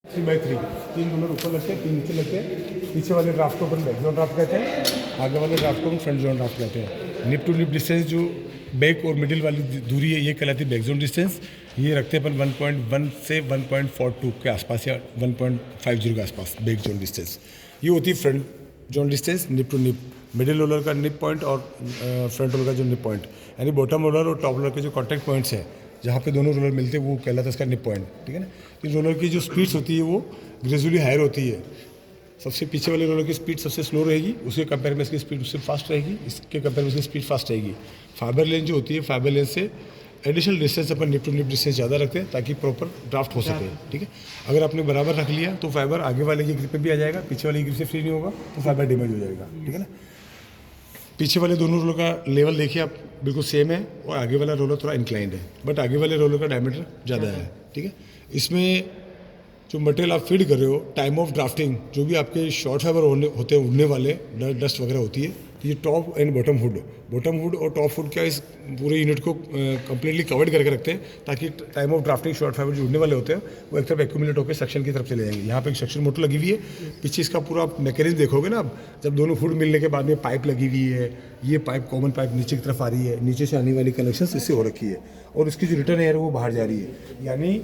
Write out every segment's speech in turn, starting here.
3x3 3 roller ऊपर लगते हैं, 3 नीचे लगते हैं। पीछे वाले ड्राफ्ट को अपन बैक जोन ड्राफ्ट कहते हैं, आगे वाले ड्राफ्ट को हम फ्रंट जोन ड्राफ्ट कहते हैं। निप टू निप डिस्टेंस जो बैक और मिडिल वाली दूरी है ये कहलाती है बैक जोन डिस्टेंस। ये रखते हैं अपन 1.1 से 1.42 के आसपास या 1.50 के आसपास बैक जोन डिस्टेंस। ये होती है front zone distance nip to nip, middle roller का निप पॉइंट और फ्रंट रोलर का जो निप पॉइंट, यानी बॉटम रोलर और टॉप रोलर के जो कॉन्टैक्ट पॉइंट्स हैं जहाँ पे दोनों रोलर मिलते हैं वो कहलाता है इसका निप पॉइंट। ठीक है ना। तो रोलर की जो स्पीड्स होती है वो ग्रेजुअली हायर होती है। सबसे पीछे वाले रोलर की स्पीड सबसे स्लो रहेगी, उसके कंपेयर में इसकी स्पीड उससे फास्ट रहेगी, इसके कंपेयर में इसकी स्पीड फास्ट रहेगी। फाइबर लेन जो होती है, फाइबर लेन से एडिशनल डिस्टेंस अपन निप टू निप डिस्टेंस ज़्यादा रखते हैं ताकि प्रॉपर ड्राफ्ट हो सके। ठीक है। अगर आपने बराबर रख लिया तो फाइबर आगे वाले की ग्रिप पे भी आ जाएगा, पीछे वाले की ग्रिप से फ्री नहीं होगा तो फाइबर डैमेज हो जाएगा। ठीक है ना। पीछे वाले दोनों रोलर का लेवल देखिए आप, बिल्कुल सेम है और आगे वाला रोलर थोड़ा इंक्लाइंड है, बट आगे वाले रोलर का डायमीटर ज़्यादा है। ठीक है। इसमें जो मटेरियल आप फीड कर रहे हो, टाइम ऑफ ड्राफ्टिंग जो भी आपके शॉर्ट फाइबर होते हैं उड़ने वाले, डस्ट वगैरह होती है, तो ये टॉप एंड बॉटम हुड और टॉप हुड क्या इस पूरे यूनिट को कंप्लीटली कवर्ड करके रखते हैं ताकि time of drafting short fibre जो उड़ने वाले होते हैं वो एक तरफ एक्यूमुलेट होकर सेक्शन की तरफ चले जाएंगे। यहाँ पे एक सेक्शन मोटर लगी हुई है, पीछे इसका पूरा मैकेनिज्म देखोगे ना आप, जब दोनों हुड मिलने के बाद में पाइप लगी हुई है, ये पाइप कॉमन पाइप नीचे की तरफ आ रही है, नीचे से आने वाली कनेक्शन इससे हो रखी है और इसकी जो रिटर्न एयर वो बाहर जा रही है। यानी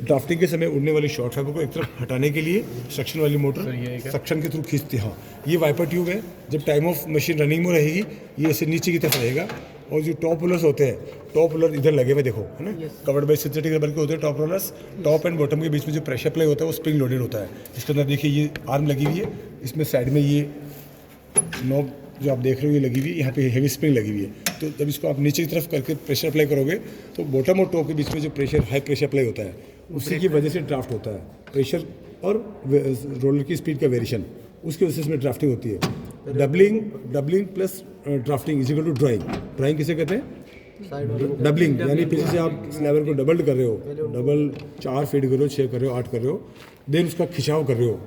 ड्राफ्टिंग के समय उड़ने वाली शॉर्ट फाइबर को एक तरफ हटाने के लिए सक्शन वाली मोटर सक्शन के थ्रू खींचती है। हाँ, ये वाइपर ट्यूब है, जब टाइम ऑफ मशीन रनिंग में रहेगी ये ऐसे नीचे की तरफ रहेगा और जो टॉप रोलर्स होते हैं, टॉप रोलर इधर लगे हुए देखो है ना, कवर्ड बाय सिंथेटिक रबर के होते हैं top rollers. Top and bottom के बीच में जो प्रेशर प्ले होता है वो स्प्रिंग लोडेड होता है। इसके अंदर देखिए ये आर्म लगी हुई है, इसमें साइड में ये नॉब जो आप देख रहे हो ये लगी हुई है, यहाँ पे हेवी स्प्रिंग लगी हुई है। तो जब इसको आप नीचे की तरफ करके प्रेशर अप्लाई करोगे तो बॉटम और टॉप के बीच में जो प्रेशर हाई प्रेशर अप्लाई होता है उसी की वजह से ड्राफ्ट होता है। प्रेशर और रोलर की स्पीड का वेरिएशन उसकी वजह से इसमें ड्राफ्टिंग होती है। Doubling plus drafting is equal to drawing किसे कहते हैं? डबलिंग, यानी पीछे से आप स्लैबर को डबल कर रहे हो, डबल 4 फीट कर रहे हो, 6 कर रहे हो, 8 कर रहे हो, देन उसका खिंचाव कर रहे हो,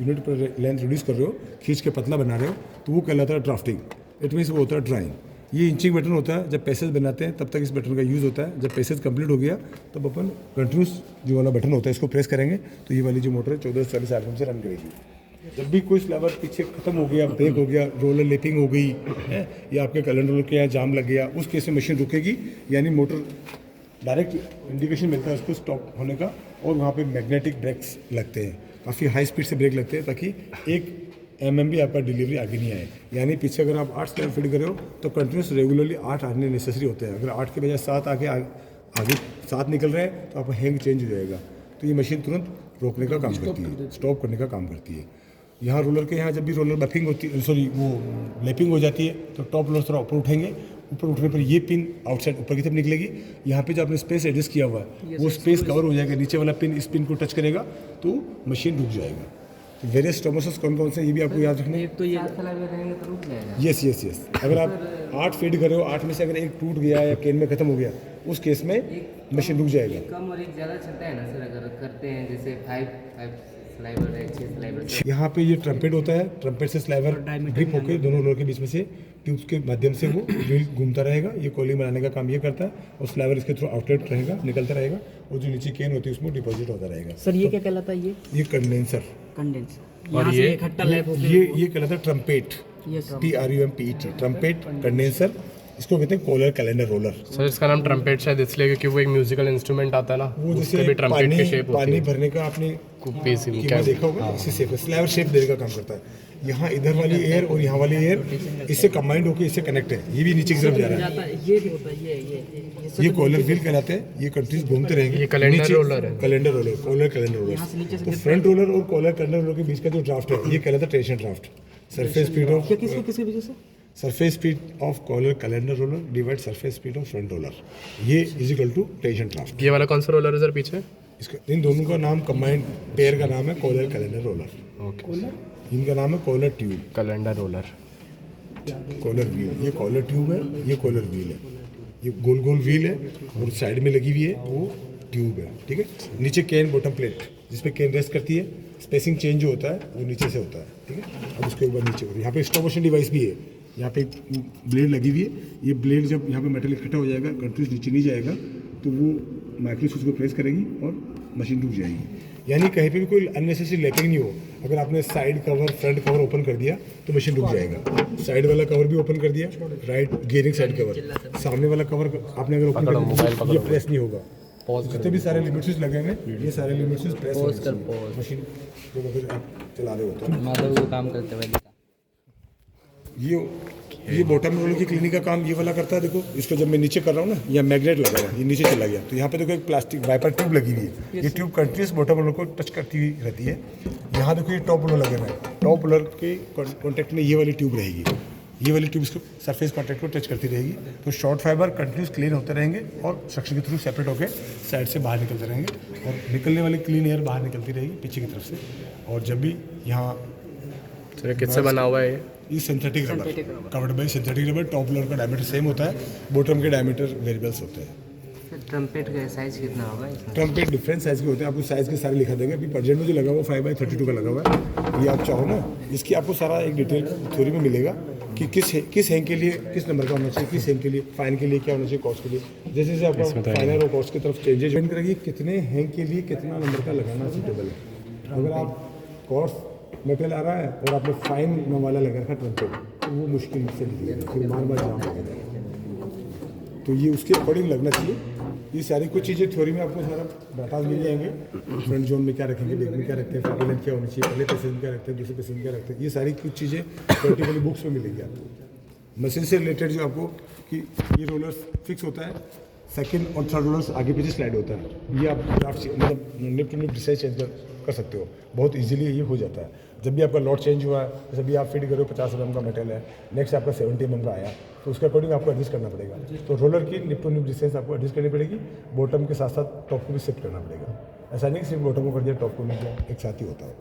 यूनिट पर लेंथ रिड्यूस कर रहे हो, खींच के पतला बना रहे हो, तो वो कहलाता है ड्राफ्टिंग। इट मीन्स वो होता है ड्राइंग। ये इंचिंग बटन होता है, जब पैसेज बनाते हैं तब तक इस बटन का यूज़ होता है। जब पैसेज कंप्लीट हो गया तब अपन कंटिन्यूस जो वाला बटन होता है इसको प्रेस करेंगे तो ये वाली जो मोटर है 14 से 40 आरपीएम से रन करेगी। जब भी कोई स्लैबर पीछे खत्म हो गया, ब्रेक हो गया, रोलर लेपिंग हो गई है या आपके कैलेंडर रोलर के यहाँ जाम लग गया, उस केस में मशीन रुकेगी, यानी मोटर डायरेक्ट इंडिकेशन मिलता है उसको स्टॉप होने का और वहाँ पे मैग्नेटिक ब्रेक्स लगते हैं, काफ़ी हाई स्पीड से ब्रेक लगते हैं ताकि 1 mm भी आपका डिलीवरी आगे नहीं आए। यानी पीछे अगर आप 8 स्लैब फीड कर रहे हो तो कंटिन्यूस रेगुलरली 8 आने नेसेसरी होते हैं। अगर 8 के बजाय 7 आगे 7 निकल रहे हैं तो आपका हैंग चेंज हो जाएगा। तो ये मशीन तुरंत रोकने का काम करती है, स्टॉप करने का काम करती है। यहाँ रोलर के यहाँ जब भी रोलर बफिंग होती है, सॉरी वो लैपिंग हो जाती है तो टॉप रोलर थोड़ा ऊपर उठेंगे, ऊपर उठने पर ये पिन आउटसाइड ऊपर की तरफ निकलेगी। यहाँ पे जो आपने स्पेस एडजस्ट किया हुआ है वो स्पेस कवर हो जाएगा, नीचे वाला पिन इस पिन को टच करेगा तो मशीन रुक जाएगा। तो वेरियस स्टोमोसस कौन कौन से ये भी आपको याद रखना है। तो ये रहेंगे तो रुक जाएगा। यस। अगर आप 8 फीड कर रहे हो, 8 में से अगर एक टूट गया या केन में खत्म हो गया उस केस में मशीन रुक जाएगा। कम और एक ज़्यादा चलता है ना सर, अगर करते हैं जैसे 5 स्लाइबर है, 6 स्लाइबर। यहाँ पे ये ट्रम्पेट होता है, ट्रम्पेट से स्लाइवर ग्रिप होकर दोनों रोलर के बीच में से ट्यूब्स के माध्यम से वो व्हील घूमता रहेगा। ये कॉलिंग बनाने का काम ये करता है और स्लाइवर इसके थ्रू आउटलेट रहेगा, निकलता रहेगा और जो नीचे केन होती है उसमें डिपॉजिट होता रहेगा। सर ये क्या कहलाता है? ये कंडेंसर और ये इकट्ठा लैप हो ये कहलाता है ट्रम्पेट, TRUMPET, ट्रम्पेट कंडेंसर। इसको कहते हैं कॉलर कैलेंडर रोलर। सर इसका नाम ट्रम्पेट शायद इसलिए क्योंकि वो एक म्यूजिकल इंस्ट्रूमेंट आता है ना, वो उसके जैसे भी ट्रम्पेट की शेप होती पानी है। भरने का आपने बेसिक कीमा देखा होगा, इससे शेप स्लैबर शेप देने का काम करता है। यहाँ इधर वाली एयर और यहाँ वाली एयर इससे कंबाइंड होकर इससे कनेक्ट है, ये भी नीचे की तरफ जा रहा है। ये भी होता है, ये कॉलर व्हील कहलाते हैं, ये कंटिन्यूस घूमते रहेंगे। ये कैलेंडर रोलर है। Calendar roller, collar calendar roller. तो फ्रंट रोलर और कॉलर कैलेंडर रोलर के बीच का जो ड्राफ्ट है ये कहलाता है tension draft. Surface speed of किसके वजह से? Surface speed of collar calendar roller divide surface speed of front roller, ये is equal to tension draft. ये वाला कौन सा रोलर है सर पीछे? इसका इन दोनों का नाम कंबाइंड पेयर का नाम है कॉलर कैलेंडर रोलर। ओके। इनका नाम है collar tube, calendar roller, collar wheel. ये कॉलर ट्यूब है, ये कॉलर व्हील है। ये गोल गोल व्हील है और साइड में लगी हुई है वो ट्यूब है। ठीक है। नीचे कैन बॉटम प्लेट जिसपे कैन रेस्ट करती है, स्पेसिंग चेंज जो होता है वो नीचे से होता है। ठीक है। अब उसके ऊपर नीचे यहाँ पे स्टॉप मोशन डिवाइस भी है, यहाँ पे ब्लेड लगी हुई है। ये ब्लेड जब यहाँ पे मेटल इकट्ठा हो जाएगा, कंट्रीज नीचे नहीं जाएगा तो वो माइक्रो स्विच को प्रेस करेगी और मशीन रुक जाएगी। यानी कहीं पे भी कोई अननेसेसरी लैपिंग नहीं हो। अगर आपने side cover front cover open कर दिया तो मशीन रुक जाएगा। साइड वाला कवर भी ओपन कर दिया, राइट गियरिंग साइड कवर, सामने वाला कवर आपने अगर ओपन कर दिया ये प्रेस नहीं होगा। जितने भी सारे लिमिट स्विच लगे हैं ये सारे लिमिट स्विच प्रेस मशीन जो अगर आप चला रहे होते हैं। माधव वो काम करते हुए ये बॉटम रोल की क्लीनिंग का काम ये वाला करता है। देखो इसको जब मैं नीचे कर रहा हूँ ना, यहाँ मैग्नेट लगा हुआ है, ये नीचे चला गया तो यहाँ पे देखो एक प्लास्टिक वाइपर ट्यूब लगी हुई है। ये ट्यूब कंटिन्यूस बॉटम रोलर को टच करती हुई रहती है। यहाँ देखो ये टॉप रोलर लगे हुए हैं, टॉप रोलर के कॉन्टैक्ट में ये वाली ट्यूब रहेगी। ये वाली ट्यूब इसको सरफेस कॉन्टैक्ट को टच करती रहेगी तो शॉर्ट फाइबर कंटिन्यूस क्लीन होते रहेंगे और सक्शन के थ्रू सेपरेट होकर साइड से बाहर निकलते रहेंगे और निकलने वाली क्लीन एयर बाहर निकलती रहेगी पीछे की तरफ से। और जब भी यहाँ किससे बना हुआ है ये synthetic rubber covered by synthetic rubber. Top lower का डायमीटर सेम होता है, बॉटम के डायमीटर वेरिएबल्स होते हैं। ट्रम्पेट का साइज कितना होगा इसमें? ट्रम्पेट डिफरेंट साइज़ के होते हैं, आपको साइज़ के सारे लिखा देंगे। अभी प्रेजेंट में जो लगा हुआ 5x32 का लगा हुआ है, ये आप चाहो ना इसकी आपको सारा एक डिटेल थ्योरी में मिलेगा कि किस हैंग के लिए किस नंबर का होना चाहिए, किस हैंग के लिए फाइन के लिए क्या होना चाहिए, कॉस्ट के लिए। जैसे जैसे आपका फाइनल और कॉस्ट की तरफ चेंजेज डिपेंड करेगी कितने हैंग के लिए कितना नंबर का लगाना सूटेबल है। अगर आप कॉस्ट मटेरियल आ रहा है और आपने फाइन वाला लगा रखा ट्रम्पेट तो वो मुश्किल से निकलेगा, फिर बार जाम लगेगा। तो ये उसके अकॉर्डिंग लगना चाहिए। ये सारी कुछ चीज़ें थ्योरी में आपको सारा डाटा मिल जाएंगे। फ्रंट जोन में क्या रखेंगे, बैक में क्या रखते हैं, फ्रंट लेंथ क्या होनी चाहिए, पहले पैसेंजर क्या रखते हैं, दूसरे पैसेंजर क्या रखते हैं, ये सारी कुछ चीज़ें प्रैक्टिकली बुक्स में मिलेंगी आपको। मशीन से रिलेटेड जो आपको कि ये रोलर्स फिक्स होता है, सेकंड और थर्ड रोलर्स आगे पीछे स्लाइड होता है। ये आप ड्राफ्ट मतलब निप टू निप डिसाइज चेंज कर सकते हो, बहुत इजीली ये हो जाता है। जब भी आपका लॉट चेंज हुआ है, जैसे भी आप फिट करो 50 mm का मेटल है, नेक्स्ट आपका 70 mm का आया तो उसके अकॉर्डिंग आपको एडजस्ट करना पड़ेगा। तो रोलर की निप टू निप डिस्टेंस आपको एडजस्ट करनी पड़ेगी, बॉटम के साथ साथ टॉप को भी शिफ्ट करना पड़ेगा। ऐसा नहीं कि सिर्फ बॉटम को कर दिया टॉप को नहीं किया, एक साथ ही होता है।